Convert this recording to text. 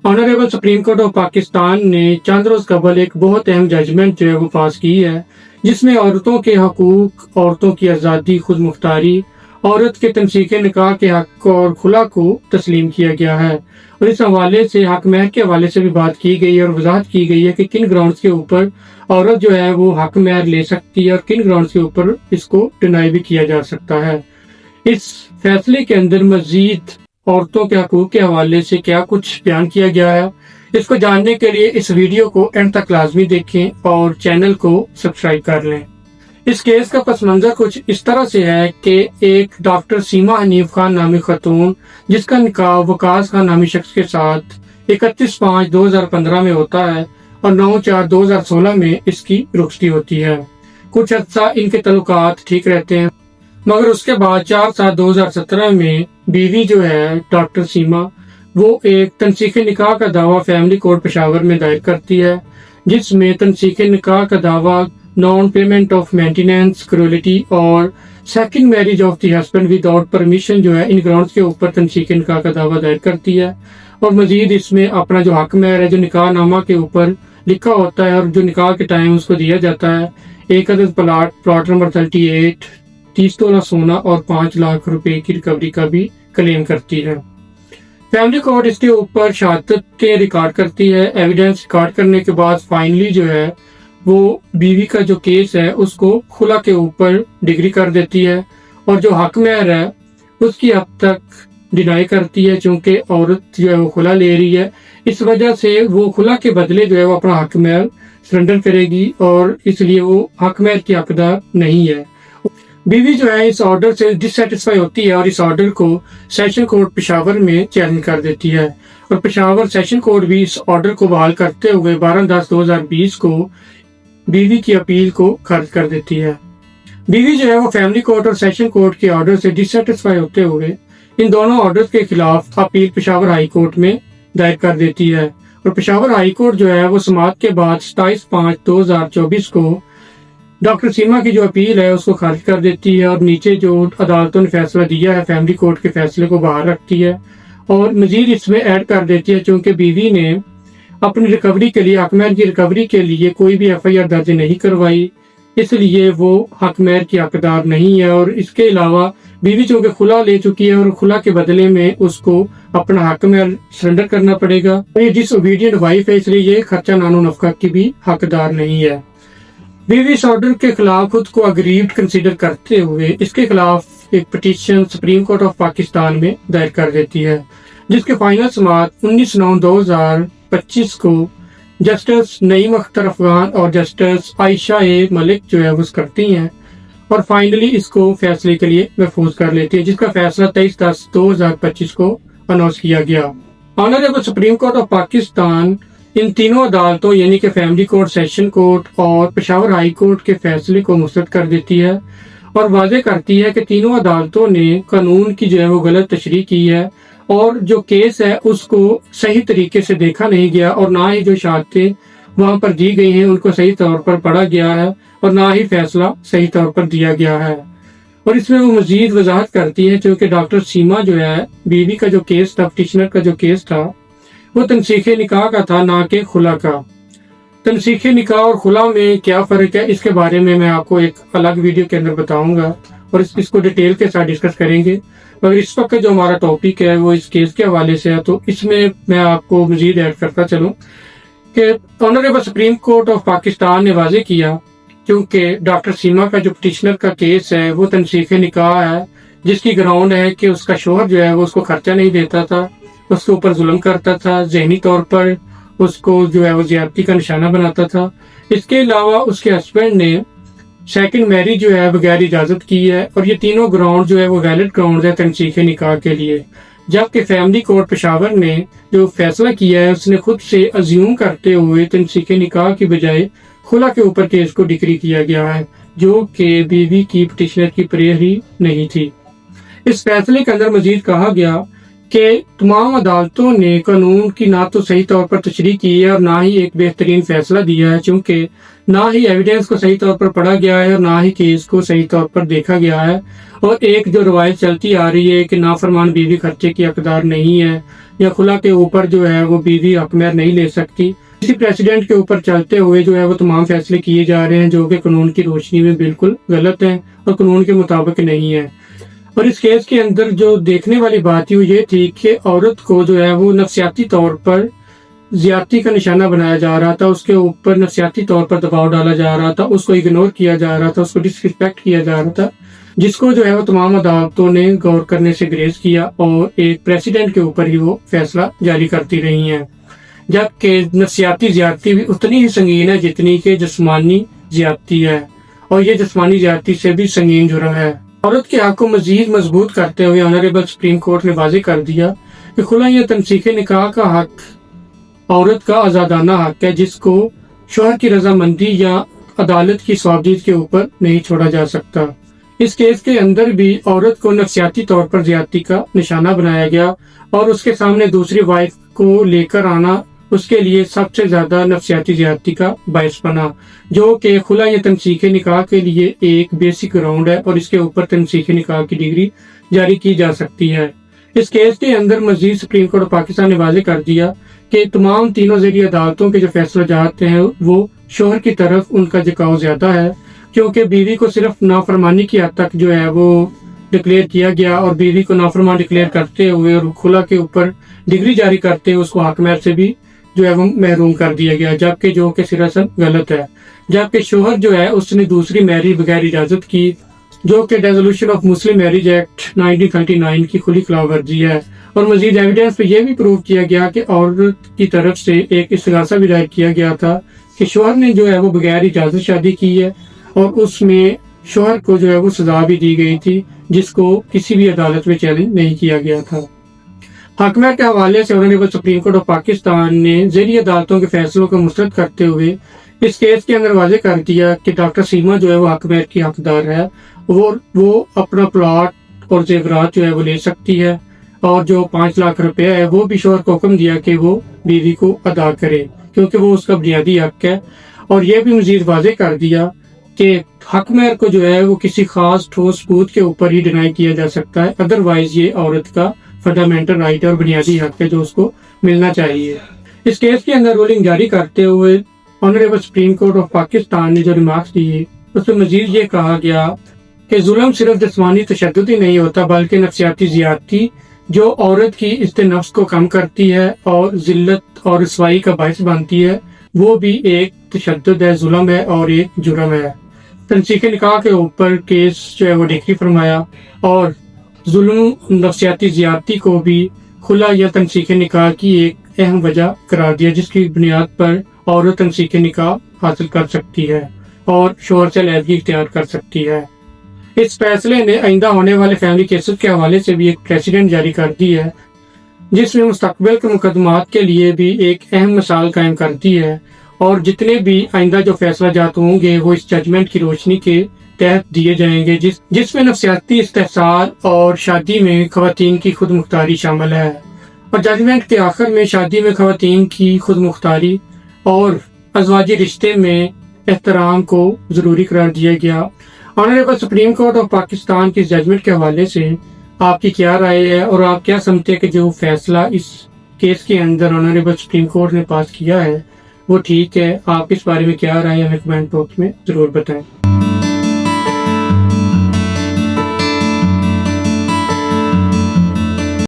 Honourable supreme court of Pakistan ने चंद रोज कबल एक बहुत अहम जजमेंट जो है वो पास की है, जिसमें औरतों के हकूक, औरतों की आज़ादी, खुद मुख्तारी, औरत के तमसीक निकाह के हक और खुला को तस्लीम किया गया है। और इस हवाले से हक महर के हवाले से भी बात की गई है और वजाहत की गई है कि किन ग्राउंड्स के ऊपर औरत जो है वो हक महर ले सकती है और किन ग्राउंड्स के ऊपर इसको डिनाई भी किया जा सकता है। इस फैसले के अंदर मजीद औरतों के हकूक के हवाले से क्या कुछ बयान किया गया है, इसको जानने के लिए इस वीडियो को एंड तक लाजमी देखें और चैनल को सब्सक्राइब कर लें। इस केस का पस मंजर कुछ इस तरह से है कि एक डॉक्टर सीमा हनीफ खान नामी खतून, जिसका निकाह वकास खान नामी शख्स के साथ 31/5/2015 में होता है और 9/4/2016 में इसकी रुखसती होती है। कुछ अर्सा इनके तल्लुकात ठीक रहते हैं, मगर उसके बाद 4/7/2017 में बीवी जो है डॉक्टर सीमा वो एक तनसीख निकाह का दावा फैमिली कोर्ट पेशावर में दायर करती है, जिसमें तनसीख निकाह का दावा non payment of maintenance, cruelty और second marriage of the husband without permission जो है इन ग्राउंड्स के ऊपर तनसीख निकाह का दावा दायर करती है। और मजीद इसमें अपना जो हक महर है जो निकाह नामा के ऊपर लिखा होता है और जो निकाह के टाइम उसको दिया जाता है, एक अदद प्लॉट नंबर 38, 30 तोला सोना और 5 लाख रुपए की रिकवरी का भी क्लेम करती है। फैमिली कोर्ट इसके ऊपर शहादतें रिकॉर्ड करती है। एविडेंस रिकॉर्ड करने के बाद फाइनली जो है वो बीवी का जो केस है उसको खुला के ऊपर डिग्री कर देती है और जो हक महर है उसकी अब तक डिनाई करती है, चूंकि औरत जो है वो खुला ले रही है। इस वजह से वो खुला के बदले जो है वो अपना हक महर सरेंडर करेगी और इसलिए वो हक महर की हकदार नहीं है। बीवी जो है इस ऑर्डर से डिससेटिस्फाई होती है और इस ऑर्डर को सेशन कोर्ट पेशावर में चैलेंज कर देती है और पेशावर सेशन कोर्ट भी इस ऑर्डर को बहाल करते हुए 12/10/2020 को बीवी की अपील को खारिज कर देती है। बीवी जो है वो फैमिली कोर्ट और सेशन कोर्ट के ऑर्डर से डिससेटिस्फाई होते हुए इन दोनों ऑर्डर्स के खिलाफ अपील पेशावर हाई कोर्ट में दायर कर देती है और पेशावर हाई कोर्ट जो है वो समाअत के बाद 27/5/2024 को डॉक्टर सीमा की जो अपील है उसको खारिज कर देती है और नीचे जो अदालतों ने फैसला दिया है फैमिली कोर्ट के फैसले को बाहर रखती है और मजीद इसमें ऐड कर देती है, चूंकि बीवी ने अपनी रिकवरी के लिए, हक महर की रिकवरी के लिए कोई भी FIR दर्ज नहीं करवाई, इसलिए वो हक महर की हकदार नहीं है। और इसके अलावा बीवी चूंकि खुला ले चुकी है और खुला के बदले में उसको अपना हक महर सरेंडर करना पड़ेगा। ये डिसओबीडिएंट वाइफ है, इसलिए ये खर्चा नानो नफका की भी हकदार नहीं है। बीवी इस ऑर्डर के खिलाफ खुद को अग्रीव्ड कंसीडर करते हुए इसके खिलाफ एक petition supreme court of Pakistan में दायर कर देती है, जिसके फाइनल समाअत 19/9/2025 को जस्टिस नईम अख्तर अफगान और जस्टिस आयशा ए मलिक जो है वो करती हैं और फाइनली इसको फैसले के लिए महफूज कर लेती है, जिसका फैसला 23/10/2025 को अनाउंस किया गया। Honourable supreme court of Pakistan इन तीनों अदालतों यानी कि फैमिली कोर्ट, सेशन कोर्ट और पेशावर हाई कोर्ट के फैसले को मुस्तरद कर देती है और वाज़ेह करती है कि तीनों अदालतों ने कानून की जो है वो गलत तशरीह की है और जो केस है उसको सही तरीके से देखा नहीं गया और ना ही जो शहादतें वहां पर दी गई हैं उनको सही तौर पर पढ़ा गया है और ना ही फैसला सही तौर पर दिया गया है। और इसमें वो मजीद वजाहत करती है, क्योंकि डॉक्टर सीमा जो है बीवी का जो केस था, पिटिशनर का जो केस था वो तनसीख निकाह का था, ना कि खुला का। तनसीख निकाह और खुला में क्या फर्क है इसके बारे में मैं आपको एक अलग वीडियो के अंदर बताऊंगा और इसको डिटेल के साथ डिस्कस करेंगे। मगर इस वक्त जो हमारा टॉपिक है वो इस केस के हवाले से है, तो इसमें मैं आपको मजीद ऐड करता चलूं कि honourable supreme court of Pakistan ने वाज़ेह किया, क्योंकि डॉक्टर सीमा का जो पिटिशनर का केस है वो तनसीख निकाह है, जिसकी ग्राउंड है कि उसका शोहर जो है वो उसको खर्चा नहीं देता था, उसके ऊपर जुल्म करता था, ज़हनी तौर पर उसको जो है वो ज़्यादती का निशाना बनाता था। इसके अलावा उसके हस्बैंड ने सेकंड मैरिज जो है बगैर इजाजत की है और ये तीनों ग्राउंड जो है वो वैलिड ग्राउंड है तनसीख निकाह के लिए। जबकि फैमिली कोर्ट पेशावर ने जो फैसला किया है उसने खुद से अज्यूम करते हुए तनसीख निकाह की बजाय खुला के ऊपर केस को डिक्री किया गया है, जो कि बीवी की पिटिशनर की प्रेयर ही नहीं थी। इस फैसले के अंदर मजीद कहा गया कि तमाम अदालतों ने कानून की ना तो सही तौर पर तशरीह की है और ना ही एक बेहतरीन फैसला दिया है, चूंकि ना ही एविडेंस को सही तौर पर पढ़ा गया है और ना ही केस को सही तौर पर देखा गया है। اور ایک جو روایت چلتی آ رہی ہے کہ نافرمان بیوی خرچے کی حقدار نہیں ہے یا خلا کے اوپر جو ہے وہ بیوی حق مہر نہیں لے سکتی، اسی پریسیڈنٹ کے اوپر چلتے ہوئے جو ہے وہ تمام فیصلے کیے جا رہے ہیں جو کہ قانون کی روشنی میں بالکل غلط ہیں اور قانون کے مطابق نہیں ہے۔ اور اس کیس کے اندر جو دیکھنے والی بات تھی وہ یہ تھی کہ عورت کو جو ہے وہ نفسیاتی طور پر زیادتی کا نشانہ بنایا جا رہا تھا، اس کے اوپر نفسیاتی طور پر دباؤ ڈالا جا رہا تھا، اس کو اگنور کیا جا رہا تھا، اس کو ڈس رسپیکٹ کیا جا رہا تھا، جس کو جو ہے وہ تمام عدالتوں نے غور کرنے سے گریز کیا اور ایک پریسیڈنٹ کے اوپر ہی وہ فیصلہ جاری کرتی رہی ہیں، جبکہ نفسیاتی زیادتی بھی اتنی ہی سنگین ہے جتنی کہ جسمانی زیادتی ہے، اور یہ جسمانی زیادتی سے بھی سنگین جرم ہے۔ عورت کے حق کو مزید مضبوط کرتے ہوئے آنریبل سپریم کورٹ نے واضح کر دیا کہ خلا یا تنسیخ نکاح کا حق عورت کا آزادانہ حق ہے، جس کو شوہر کی رضامندی یا عدالت کی صوابدید کے اوپر نہیں چھوڑا جا سکتا۔ اس کیس کے اندر بھی عورت کو نفسیاتی طور پر زیادتی کا نشانہ بنایا گیا اور اس کے سامنے دوسری وائف کو لے کر آنا اس کے لیے سب سے زیادہ نفسیاتی زیادتی کا باعث بنا، جو کہ خلا یا تنسیخ نکاح کے لیے ایک بیسک گراؤنڈ ہے اور اس کے اوپر تنسیخ نکاح کی ڈگری جاری کی جا سکتی ہے۔ اس کیس کے اندر مزید سپریم کورٹ آف پاکستان نے واضح کر دیا کہ تمام تینوں ذیلی عدالتوں کے جو فیصلہ جات ہیں وہ شوہر کی طرف ان کا جھکاؤ زیادہ ہے، کیونکہ بیوی کو صرف نافرمانی کی حد تک جو ہے وہ ڈکلیئر کیا گیا اور بیوی کو نافرمان ڈکلیئر کرتے ہوئے اور خلا کے اوپر ڈگری جاری کرتے ہوئے اس کو حق مہر سے بھی جو ہے وہ محروم کر دیا گیا، جبکہ جو کہ سراسر غلط ہے۔ جبکہ شوہر جو ہے اس نے دوسری میری بغیر اجازت کی، جو کہ resolution of Muslim marriage act 1939 کی کھلی خلاف ورزی ہے، اور مزید ایویڈنس پہ یہ بھی پروو کیا گیا کہ عورت کی طرف سے ایک استغاثہ بھی دائر کیا گیا تھا کہ شوہر نے جو ہے وہ بغیر اجازت شادی کی ہے، اور اس میں شوہر کو جو ہے وہ سزا بھی دی گئی تھی جس کو کسی بھی عدالت میں چیلنج نہیں کیا گیا تھا۔ حق مہر کے حوالے سے honourable supreme court of Pakistan نے ذیلی عدالتوں کے فیصلوں کو مسترد کرتے ہوئے اس کیس کے اندر واضح کر دیا کہ ڈاکٹر سیما جو ہے وہ حق مہر کی حقدار ہے، وہ اپنا پلاٹ اور زیورات جو ہے وہ لے سکتی ہے، اور جو 5 لاکھ روپیہ ہے وہ بھی شوہر کو حکم دیا کہ وہ بیوی کو ادا کرے کیونکہ وہ اس کا بنیادی حق ہے، اور یہ بھی مزید واضح کر دیا کہ حق مہر کو جو ہے وہ کسی خاص ٹھوس ثبوت کے اوپر ہی ڈینائی کیا جا سکتا ہے، ادروائز یہ عورت کا فنڈامنٹل رائٹ اور بنیادی حق ہے جو اس کو ملنا چاہیے۔ اس کیس کے اندر رولنگ جاری کرتے ہوئے honourable supreme court of Pakistan نے جو ریمارکس دیے اس میں مزید یہ کہا گیا کہ ظلم صرف جسمانی تشدد ہی نہیں ہوتا بلکہ نفسیاتی زیادتی جو عورت کی عزت نفس کو کم کرتی ہے اور ذلت اور رسوائی کا باعث بنتی ہے وہ بھی ایک تشدد ہے، ظلم ہے اور ایک جرم ہے۔ تنسیخ نکاح کے اوپر کیس جو ہے وہ ڈگری فرمایا اور ظلم نفسیاتی زیادتی کو بھی خلا یا تنسیخ نکاح کی ایک اہم وجہ قرار دیا جس کی بنیاد پر عورت تنسیخ نکاح حاصل کر سکتی ہے اور شوہر سے علیحدگی اختیار کر سکتی ہے۔ اس فیصلے نے آئندہ ہونے والے فیملی کیسز کے حوالے سے بھی ایک پریسیڈنٹ جاری کر دی ہے جس میں مستقبل کے مقدمات کے لیے بھی ایک اہم مثال قائم کرتی ہے، اور جتنے بھی آئندہ جو فیصلہ جات ہوں گے وہ اس ججمنٹ کی روشنی کے تحت دیے جائیں گے جس میں نفسیاتی استحصال اور شادی میں خواتین کی خود مختاری شامل ہے، اور ججمنٹ کے آخر میں شادی میں خواتین کی خود مختاری اور ازواجی رشتے میں احترام کو ضروری قرار دیا گیا۔ Honourable supreme court of Pakistan کی ججمنٹ کے حوالے سے آپ کی کیا رائے ہے اور آپ کیا سمجھتے ہیں کہ جو فیصلہ اس کیس کے اندر آنریبل سپریم کورٹ نے پاس کیا ہے وہ ٹھیک ہے؟ آپ اس بارے میں کیا رائے ہمیں کمنٹ باکس میں ضرور بتائیں۔